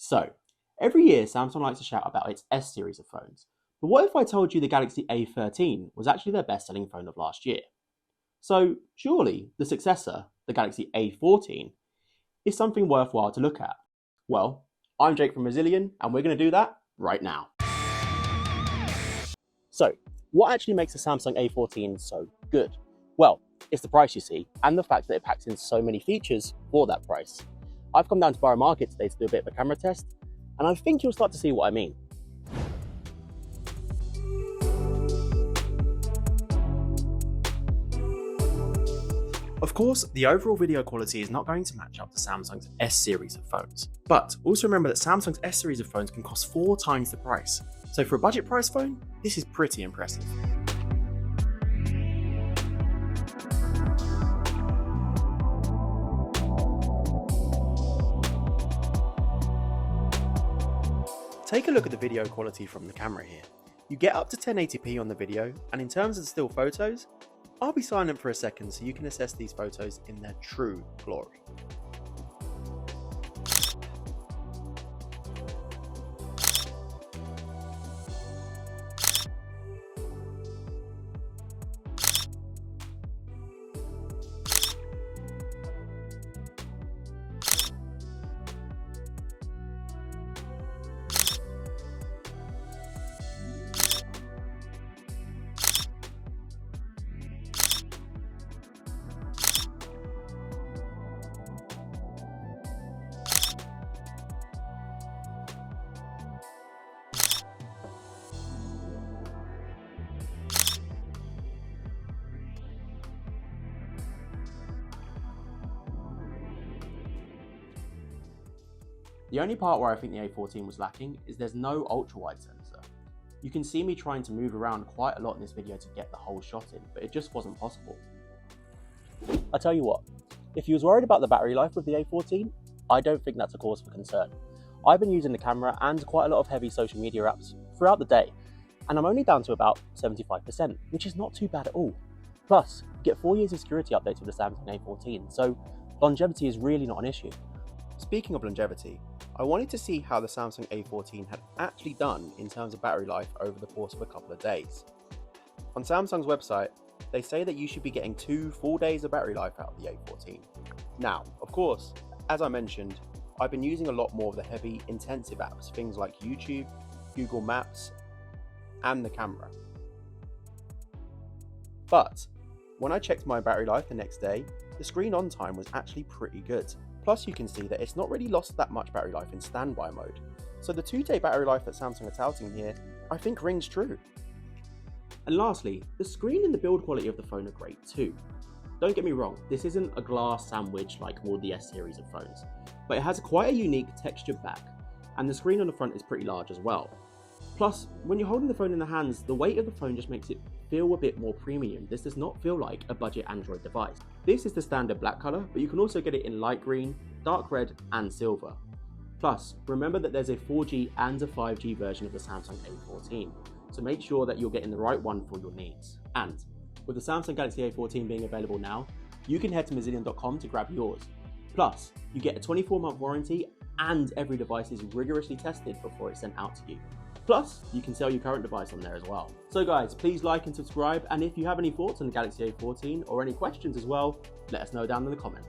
So, every year Samsung likes to shout about its S series of phones. But what if I told you the Galaxy A13 was actually their best selling phone of last year? So, surely the successor, the Galaxy A14, is something worthwhile to look at. Well, I'm Jake from Rezilion, and we're going to do that right now. So, what actually makes the Samsung A14 so good? Well, it's the price, you see, and the fact that it packs in so many features for that price. I've come down to Borough Market today to do a bit of a camera test, and I think you'll start to see what I mean. Of course, the overall video quality is not going to match up to Samsung's S series of phones. But also remember that Samsung's S series of phones can cost 4 times the price. So for a budget price phone, this is pretty impressive. Take a look at the video quality from the camera here. You get up to 1080p on the video, and in terms of still photos, I'll be silent for a second so you can assess these photos in their true glory. The only part where I think the A14 was lacking is there's no ultra-wide sensor. You can see me trying to move around quite a lot in this video to get the whole shot in, but it just wasn't possible. I tell you what, if you was worried about the battery life with the A14, I don't think that's a cause for concern. I've been using the camera and quite a lot of heavy social media apps throughout the day, and I'm only down to about 75%, which is not too bad at all. Plus, you get 4 years of security updates with the Samsung A14, so longevity is really not an issue. Speaking of longevity, I wanted to see how the Samsung A14 had actually done in terms of battery life over the course of a couple of days. On Samsung's website, they say that you should be getting 2 full days of battery life out of the A14. Now, of course, as I mentioned, I've been using a lot more of the heavy, intensive apps, things like YouTube, Google Maps, and the camera. But when I checked my battery life the next day, the screen on time was actually pretty good. Plus you can see that it's not really lost that much battery life in standby mode. So the 2-day battery life that Samsung are touting here, I think rings true. And lastly, the screen and the build quality of the phone are great too. Don't get me wrong, this isn't a glass sandwich like all the S series of phones, but it has quite a unique textured back, and the screen on the front is pretty large as well. Plus, when you're holding the phone in the hands, the weight of the phone just makes it feel a bit more premium. This does not feel like a budget Android device. This is the standard black color, but you can also get it in light green, dark red, and silver. Plus, remember that there's a 4G and a 5G version of the Samsung A14, so make sure that you're getting the right one for your needs. And with the Samsung Galaxy A14 being available now, you can head to Rezilion.com to grab yours. Plus, you get a 24-month warranty, and every device is rigorously tested before it's sent out to you. Plus, you can sell your current device on there as well. So guys, please like and subscribe, and if you have any thoughts on the Galaxy A14 or any questions as well, let us know down in the comments.